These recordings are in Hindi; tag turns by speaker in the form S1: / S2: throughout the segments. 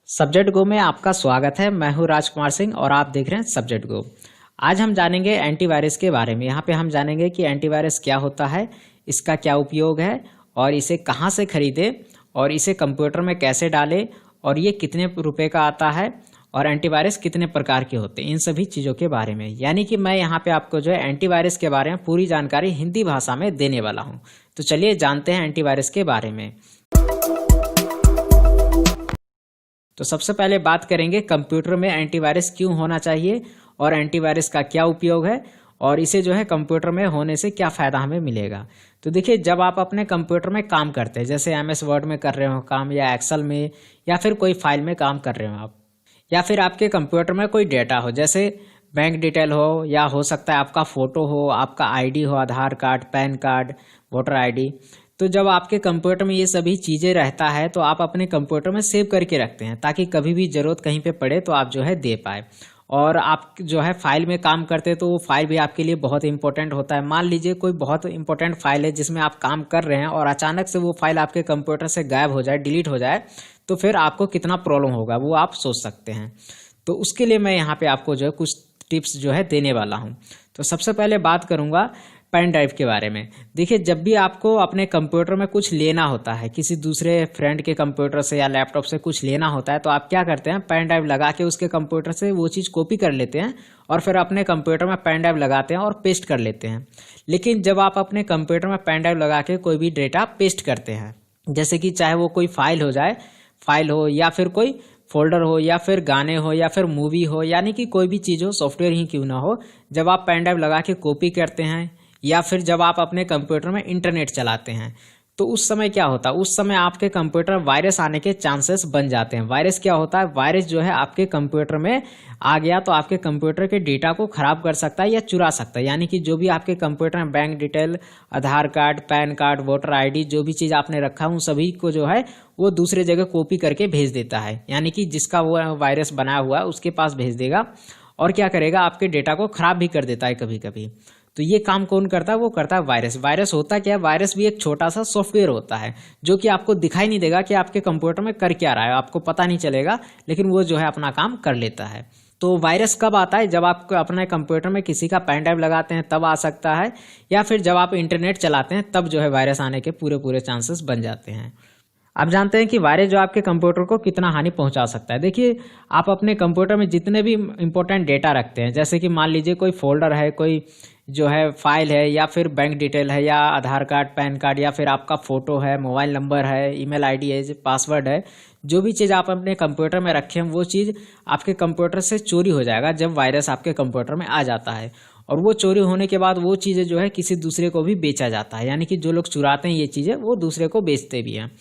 S1: सब्जेक्ट गो में आपका स्वागत है। मैं हूं राजकुमार सिंह और आप देख रहे हैं सब्जेक्ट गो। आज हम जानेंगे एंटीवायरस के बारे में। यहाँ पे हम जानेंगे कि एंटीवायरस क्या होता है, इसका क्या उपयोग है और इसे कहाँ से खरीदें और इसे कंप्यूटर में कैसे डालें और ये कितने रुपए का आता है और एंटीवायरस कितने प्रकार के होते हैं, इन सभी चीज़ों के बारे में। यानी कि मैं यहाँ पे आपको जो है एंटीवायरस के बारे में पूरी जानकारी हिंदी भाषा में देने वाला हूँ। तो चलिए जानते हैं एंटीवायरस के बारे में। तो सबसे पहले बात करेंगे कंप्यूटर में एंटीवायरस क्यों होना चाहिए और एंटीवायरस का क्या उपयोग है और इसे जो है कंप्यूटर में होने से क्या फ़ायदा हमें मिलेगा। तो देखिए, जब आप अपने कंप्यूटर में काम करते हैं, जैसे MS वर्ड में कर रहे हो काम या एक्सेल में या फिर कोई फाइल में काम कर रहे हो आप, या फिर आपके कंप्यूटर में कोई डेटा हो जैसे बैंक डिटेल हो या हो सकता है आपका फ़ोटो हो, आपका ID हो, Aadhaar card, PAN card, voter ID। तो जब आपके कंप्यूटर में ये सभी चीज़ें रहता है तो आप अपने कंप्यूटर में सेव करके रखते हैं ताकि कभी भी ज़रूरत कहीं पे पड़े तो आप जो है दे पाए। और आप जो है फाइल में काम करते हैं तो वो फाइल भी आपके लिए बहुत इंपॉर्टेंट होता है। मान लीजिए कोई बहुत इंपॉर्टेंट फाइल है जिसमें आप काम कर रहे हैं और अचानक से वो फाइल आपके कंप्यूटर से गायब हो जाए, डिलीट हो जाए, तो फिर आपको कितना प्रॉब्लम होगा वो आप सोच सकते हैं। तो उसके लिए मैं यहाँ पे आपको जो है कुछ टिप्स जो है देने वाला हूँ। तो सबसे पहले बात करूँगा पेन ड्राइव के बारे में। देखिए, जब भी आपको अपने कंप्यूटर में कुछ लेना होता है, किसी दूसरे फ्रेंड के कंप्यूटर से या लैपटॉप से कुछ लेना होता है, तो आप क्या करते हैं, पेन ड्राइव लगा के उसके कंप्यूटर से वो चीज़ कॉपी कर लेते हैं और फिर अपने कंप्यूटर में पेन ड्राइव लगाते हैं और पेस्ट कर लेते हैं। लेकिन जब आप अपने कंप्यूटर में पेन ड्राइव लगा के कोई भी डेटा पेस्ट करते हैं, जैसे कि चाहे वो कोई फाइल हो या फिर कोई फोल्डर हो या फिर गाने हो या फिर मूवी हो, यानी कि कोई भी चीज़ हो, सॉफ्टवेयर ही क्यों ना हो, जब आप पेन ड्राइव लगा के कॉपी करते हैं या फिर जब आप अपने कंप्यूटर में इंटरनेट चलाते हैं, तो उस समय क्या होता है, उस समय आपके कंप्यूटर वायरस आने के चांसेस बन जाते हैं। वायरस क्या होता है, वायरस जो है आपके कंप्यूटर में आ गया तो आपके कंप्यूटर के डेटा को खराब कर सकता है या चुरा सकता है। यानी कि जो भी आपके कंप्यूटर में bank detail, Aadhaar card, PAN card, voter ID, जो भी चीज़ आपने रखा है उन सभी को जो है वो दूसरे जगह कॉपी करके भेज देता है। यानी कि जिसका वो वायरस बनाया हुआ है उसके पास भेज देगा और क्या करेगा, आपके डेटा को खराब भी कर देता है कभी कभी। तो ये काम कौन करता है, वो करता है वायरस। वायरस होता क्या है, वायरस भी एक छोटा सा सॉफ्टवेयर होता है जो कि आपको दिखाई नहीं देगा कि आपके कंप्यूटर में कर क्या रहा है, आपको पता नहीं चलेगा, लेकिन वो जो है अपना काम कर लेता है। तो वायरस कब आता है, जब आप अपने कंप्यूटर में किसी का पेन ड्राइव लगाते हैं तब आ सकता है, या फिर जब आप इंटरनेट चलाते हैं तब जो है वायरस आने के पूरे चांसेस बन जाते हैं। आप जानते हैं कि वायरस जो आपके कंप्यूटर को कितना हानि पहुंचा सकता है। देखिए, आप अपने कंप्यूटर में जितने भी इंपॉर्टेंट डेटा रखते हैं, जैसे कि मान लीजिए कोई फोल्डर है, कोई जो है फाइल है, या फिर बैंक डिटेल है, या आधार कार्ड, पैन कार्ड, या फिर आपका फ़ोटो है, मोबाइल नंबर है, ईमेल ID है, पासवर्ड है, जो भी चीज़ आप अपने कंप्यूटर में रखें वो चीज़ आपके कंप्यूटर से चोरी हो जाएगा जब वायरस आपके कंप्यूटर में आ जाता है। और वो चोरी होने के बाद वो चीज़ें जो है किसी दूसरे को भी बेचा जाता है। यानी कि जो लोग चुराते हैं ये चीज़ें वो दूसरे को बेचते भी हैं।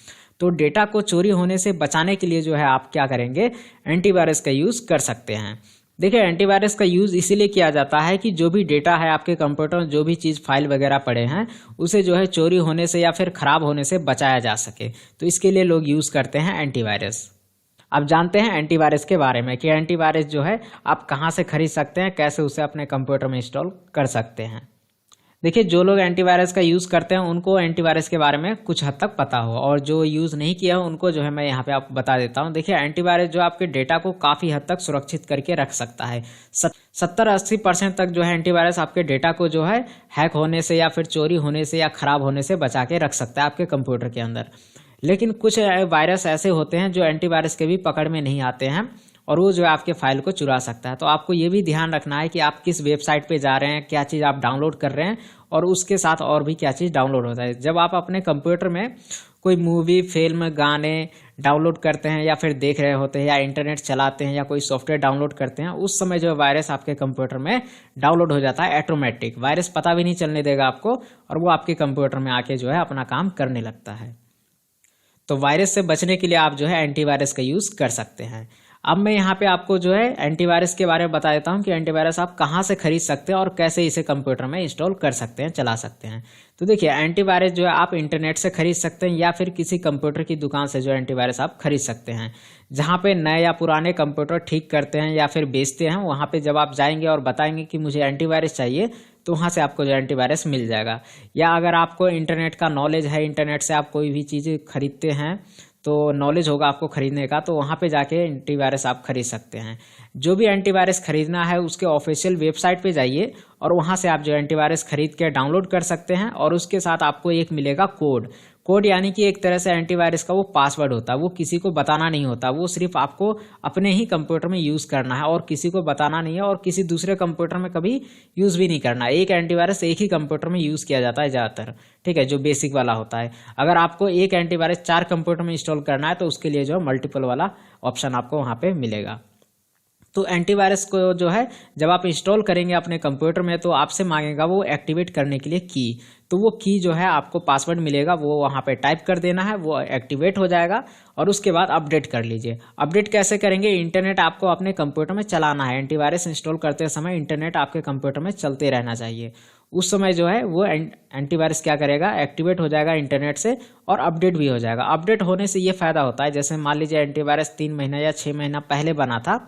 S1: तो डेटा को चोरी होने से बचाने के लिए जो है आप क्या करेंगे, एंटीवायरस का यूज़ कर सकते हैं। देखिए, एंटीवायरस का यूज़ इसीलिए किया जाता है कि जो भी डेटा है आपके कंप्यूटर में, जो भी चीज़ फाइल वगैरह पड़े हैं, उसे जो है चोरी होने से या फिर ख़राब होने से बचाया जा सके। तो इसके लिए लोग यूज़ करते हैं एंटीवायरस। अब जानते हैं एंटीवायरस के बारे में कि एंटीवायरस जो है आप कहाँ से खरीद सकते हैं, कैसे उसे अपने कंप्यूटर में इंस्टॉल कर सकते हैं। देखिए, जो लोग एंटीवायरस का यूज़ करते हैं उनको एंटीवायरस के बारे में कुछ हद तक पता हो, और जो यूज़ नहीं किया है उनको जो है मैं यहाँ पे आपको बता देता हूँ। देखिए, एंटीवायरस जो आपके डेटा को काफ़ी हद तक सुरक्षित करके रख सकता है। 70-80% तक जो है एंटीवायरस आपके डेटा को जो है हैक होने से या फिर चोरी होने से या ख़राब होने से बचा के रख सकता है आपके कंप्यूटर के अंदर। लेकिन कुछ वायरस ऐसे होते हैं जो एंटीवायरस के भी पकड़ में नहीं आते हैं और वो जो है आपके फाइल को चुरा सकता है। तो आपको ये भी ध्यान रखना है कि आप किस वेबसाइट पे जा रहे हैं, क्या चीज़ आप डाउनलोड कर रहे हैं और उसके साथ और भी क्या चीज़ डाउनलोड होता है। जब आप अपने कंप्यूटर में कोई मूवी, फिल्म, गाने डाउनलोड करते हैं या फिर देख रहे होते हैं या इंटरनेट चलाते हैं या कोई सॉफ्टवेयर डाउनलोड करते हैं, उस समय जो वायरस आपके कंप्यूटर में डाउनलोड हो जाता है ऑटोमेटिक। वायरस पता भी नहीं चलने देगा आपको और वो आपके कंप्यूटर में आके जो है अपना काम करने लगता है। तो वायरस से बचने के लिए आप जो है एंटीवायरस का यूज़ कर सकते हैं। अब मैं यहाँ पे आपको जो है एंटीवायरस के बारे में बता देता हूँ कि एंटीवायरस आप कहाँ से खरीद सकते हैं और कैसे इसे कंप्यूटर में इंस्टॉल कर सकते हैं, चला सकते हैं। तो देखिए, एंटीवायरस जो है आप इंटरनेट से खरीद सकते हैं या फिर किसी कंप्यूटर की दुकान से जो एंटीवायरस आप खरीद सकते हैं। जहाँ पे नए या पुराने कंप्यूटर ठीक करते हैं या फिर बेचते हैं, वहाँ पे जब आप जाएंगे और बताएंगे कि मुझे एंटीवायरस चाहिए, तो वहाँ से आपको जो एंटीवायरस मिल जाएगा। या अगर आपको इंटरनेट का नॉलेज है, इंटरनेट से आप कोई भी चीज़ खरीदते हैं, तो नॉलेज होगा आपको खरीदने का, तो वहाँ पे जाके एंटीवायरस आप खरीद सकते हैं। जो भी एंटीवायरस खरीदना है उसके ऑफिशियल वेबसाइट पे जाइए और वहाँ से आप जो एंटीवायरस खरीद के डाउनलोड कर सकते हैं। और उसके साथ आपको एक मिलेगा कोड यानी कि एक तरह से एंटीवायरस का वो पासवर्ड होता है, वो किसी को बताना नहीं होता, वो सिर्फ आपको अपने ही कंप्यूटर में यूज़ करना है और किसी को बताना नहीं है और किसी दूसरे कंप्यूटर में कभी यूज़ भी नहीं करना है। एक एंटीवायरस एक ही कंप्यूटर में यूज़ किया जाता है ज़्यादातर, ठीक है, जो बेसिक वाला होता है। अगर आपको एक एंटीवायरस 4 कंप्यूटर में इंस्टॉल करना है तो उसके लिए जो मल्टीपल वाला ऑप्शन आपको वहाँ पे मिलेगा। तो एंटीवायरस को जो है जब आप इंस्टॉल करेंगे अपने कंप्यूटर में तो आपसे मांगेगा वो एक्टिवेट करने के लिए की। तो वो की जो है आपको पासवर्ड मिलेगा, वो वहाँ पे टाइप कर देना है, वो एक्टिवेट हो जाएगा और उसके बाद अपडेट कर लीजिए। अपडेट कैसे करेंगे? इंटरनेट आपको अपने कंप्यूटर में चलाना है। एंटीवायरस इंस्टॉल करते समय इंटरनेट आपके कंप्यूटर में चलते रहना चाहिए। उस समय जो है वो एंटीवायरस क्या करेगा, एक्टिवेट हो जाएगा इंटरनेट से और अपडेट भी हो जाएगा। अपडेट होने से ये फ़ायदा होता है, जैसे मान लीजिए एंटीवायरस 3 महीना या 6 महीना पहले बना था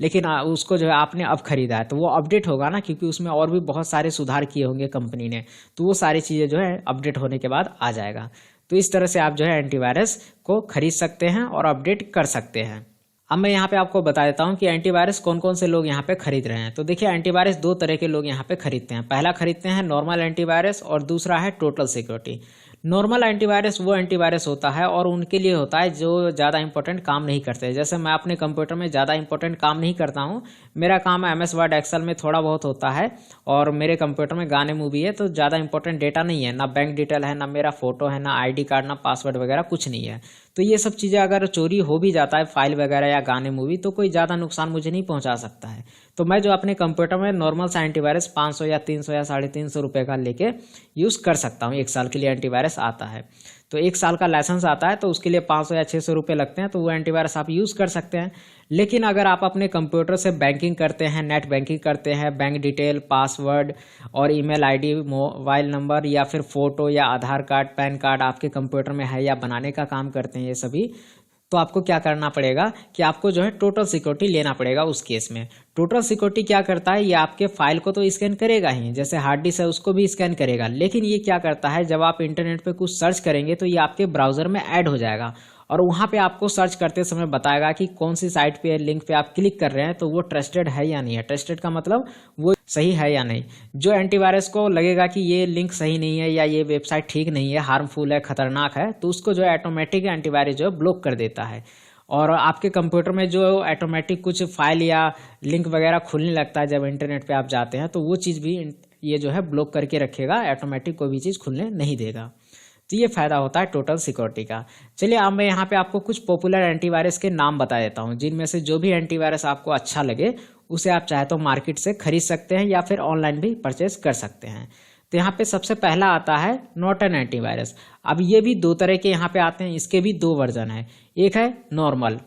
S1: लेकिन उसको जो है आपने अब खरीदा है तो वो अपडेट होगा ना, क्योंकि उसमें और भी बहुत सारे सुधार किए होंगे कंपनी ने, तो वो सारी चीज़ें जो है अपडेट होने के बाद आ जाएगा। तो इस तरह से आप जो है एंटीवायरस को खरीद सकते हैं और अपडेट कर सकते हैं। अब मैं यहाँ पे आपको बता देता हूँ कि एंटीवायरस कौन कौन से लोग यहाँ पे खरीद रहे हैं। तो देखिए एंटीवायरस 2 तरह के लोग यहाँ पे खरीदते हैं। पहला खरीदते हैं नॉर्मल एंटीवायरस और दूसरा है टोटल सिक्योरिटी। नॉर्मल एंटीवायरस वो एंटीवायरस होता है और उनके लिए होता है जो ज़्यादा इंपॉर्टेंट काम नहीं करते। जैसे मैं अपने कंप्यूटर में ज़्यादा इंपॉर्टेंट काम नहीं करता हूँ, मेरा काम MS वर्ड एक्सेल में थोड़ा बहुत होता है और मेरे कंप्यूटर में गाने मूवी है, तो ज़्यादा इंपॉर्टेंट डेटा नहीं है, ना बैंक डिटेल है, ना मेरा फोटो है, ना ID कार्ड, ना पासवर्ड वगैरह कुछ नहीं है। तो ये सब चीज़ें अगर चोरी हो भी जाता है, फाइल वगैरह या गाने मूवी, तो कोई ज़्यादा नुकसान मुझे नहीं पहुंचा सकता है। तो मैं जो अपने कंप्यूटर में नॉर्मल सा एंटीवायरस 500 या 300 या 350 रुपये का लेके यूज़ कर सकता हूँ। 1 साल के लिए एंटीवायरस आता है, तो 1 साल का लाइसेंस आता है, तो उसके लिए 500 या 600 रुपये लगते हैं, तो वो एंटीवायरस आप यूज़ कर सकते हैं। लेकिन अगर आप अपने कंप्यूटर से बैंकिंग करते हैं, नेट बैंकिंग करते हैं, बैंक डिटेल, पासवर्ड और ईमेल ID, मोबाइल नंबर या फिर फ़ोटो या आधार कार्ड, पैन कार्ड आपके कंप्यूटर में है या बनाने का काम करते हैं ये सभी, तो आपको क्या करना पड़ेगा कि आपको जो है टोटल सिक्योरिटी लेना पड़ेगा। उस केस में टोटल सिक्योरिटी क्या करता है, ये आपके फाइल को तो स्कैन करेगा ही, जैसे हार्ड डिस्क है उसको भी स्कैन करेगा, लेकिन ये क्या करता है जब आप इंटरनेट पे कुछ सर्च करेंगे तो ये आपके ब्राउजर में ऐड हो जाएगा और वहाँ पे आपको सर्च करते समय बताएगा कि कौन सी साइट पे लिंक पे आप क्लिक कर रहे हैं, तो वो ट्रस्टेड है या नहीं है। ट्रस्टेड का मतलब वो सही है या नहीं। जो एंटीवायरस को लगेगा कि ये लिंक सही नहीं है या ये वेबसाइट ठीक नहीं है, हार्मफुल है, खतरनाक है, तो उसको जो है ऑटोमेटिक एंटीवायरस जो है ब्लॉक कर देता है। और आपके कंप्यूटर में जो ऑटोमेटिक कुछ फाइल या लिंक वगैरह खुलने लगता है जब इंटरनेट पे आप जाते हैं, तो वो चीज़ भी ये जो है ब्लॉक करके रखेगा, ऑटोमेटिक कोई भी चीज़ खुलने नहीं देगा। तो ये फ़ायदा होता है टोटल सिक्योरिटी का। चलिए अब मैं यहाँ पे आपको कुछ पॉपुलर एंटीवायरस के नाम बता देता हूँ, जिनमें से जो भी एंटीवायरस आपको अच्छा लगे उसे आप चाहे तो मार्केट से खरीद सकते हैं या फिर ऑनलाइन भी परचेज कर सकते हैं। तो यहाँ पे सबसे पहला आता है नॉर्टन एंटीवायरस। अब ये भी 2 तरह के यहाँ पे आते हैं, इसके भी 2 वर्जन है। एक है नॉर्मल,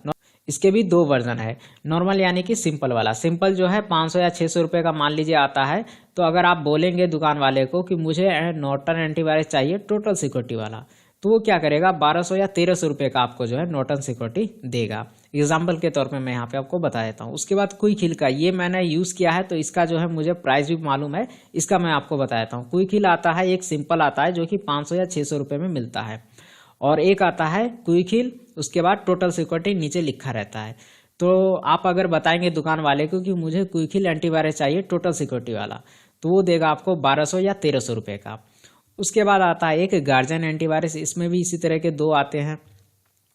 S1: इसके भी 2 वर्जन है। नॉर्मल यानी कि सिंपल वाला। सिंपल जो है 500 या 600 रुपये का मान लीजिए आता है, तो अगर आप बोलेंगे दुकान वाले को कि मुझे नॉर्टन एंटीवायरस चाहिए टोटल सिक्योरिटी वाला, तो वो क्या करेगा 1200 या 1300 रुपये का आपको जो है नॉर्टन सिक्योरिटी देगा। एग्जाम्पल के तौर पे मैं यहाँ पे आपको बता देता हूँ। उसके बाद क्विक का, ये मैंने यूज़ किया है तो इसका जो है मुझे प्राइस भी मालूम है, इसका मैं आपको बता देता हूँ। क्विक आता है, एक सिंपल आता है जो कि 500 या 600 रुपये में मिलता है, और एक आता है क्विक, उसके बाद टोटल सिक्योरिटी नीचे लिखा रहता है। तो आप अगर बताएंगे दुकान वाले को कि मुझे क्विक एंटीवायरस चाहिए टोटल सिक्योरिटी वाला, तो वो देगा आपको 1200 या 1300 रुपये का। उसके बाद आता है एक गार्जियन एंटीवायरस, इसमें भी इसी तरह के 2 आते हैं।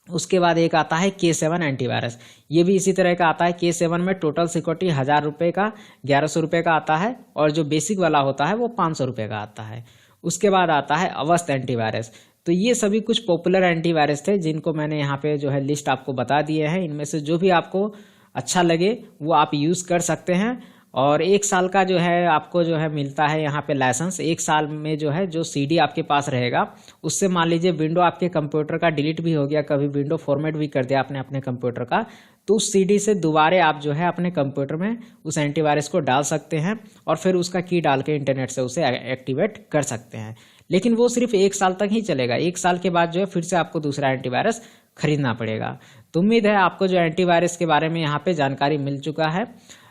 S1: उसके बाद एक आता है K7 एंटीवायरस, ये भी इसी तरह का आता है। K7 में टोटल सिक्योरिटी 1000 रुपये का 1100 रुपये का आता है, और जो बेसिक वाला होता है वो 500 रुपये का आता है। उसके बाद आता है अवस्थ एंटीवायरस। तो ये सभी कुछ पॉपुलर एंटीवायरस थे जिनको मैंने यहाँ पे जो है लिस्ट आपको बता दिए हैं। इनमें से जो भी आपको अच्छा लगे वो आप यूज़ कर सकते हैं। और 1 साल का जो है आपको जो है मिलता है यहाँ पे लाइसेंस। 1 साल में जो है जो CD आपके पास रहेगा उससे मान लीजिए विंडो आपके कंप्यूटर का डिलीट भी हो गया, कभी विंडो फॉर्मेट भी कर दिया आपने अपने कंप्यूटर का, तो उस CD से दोबारा आप जो है अपने कंप्यूटर में उस एंटीवायरस को डाल सकते हैं और फिर उसका की डाल के इंटरनेट से उसे एक्टिवेट कर सकते हैं। लेकिन वो सिर्फ 1 साल तक ही चलेगा। 1 साल के बाद जो है फिर से आपको दूसरा एंटीवायरस खरीदना पड़ेगा। तो उम्मीद है आपको जो एंटीवायरस के बारे में यहाँ पे जानकारी मिल चुका है।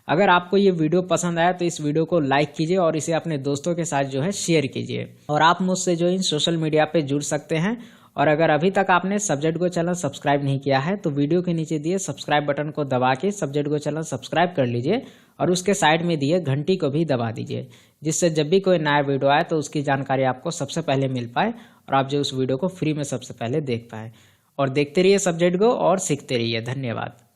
S1: अगर आपको ये वीडियो पसंद आया तो इस वीडियो को लाइक कीजिए और इसे अपने दोस्तों के साथ जो है शेयर कीजिए। और आप मुझसे जो इन सोशल मीडिया पे जुड़ सकते हैं और अगर अभी तक आपने सब्जेक्ट गो चैनल सब्सक्राइब नहीं किया है तो वीडियो के नीचे दिए सब्सक्राइब बटन को दबा के सब्जेक्ट गो चैनल सब्सक्राइब कर लीजिए और उसके साइड में दिए घंटी को भी दबा दीजिए, जिससे जब भी कोई नया वीडियो आए तो उसकी जानकारी आपको सबसे पहले मिल पाए और आप जो उस वीडियो को फ्री में सबसे पहले देख पाए। और देखते रहिए सब्जेक्ट गो और सीखते रहिए। धन्यवाद।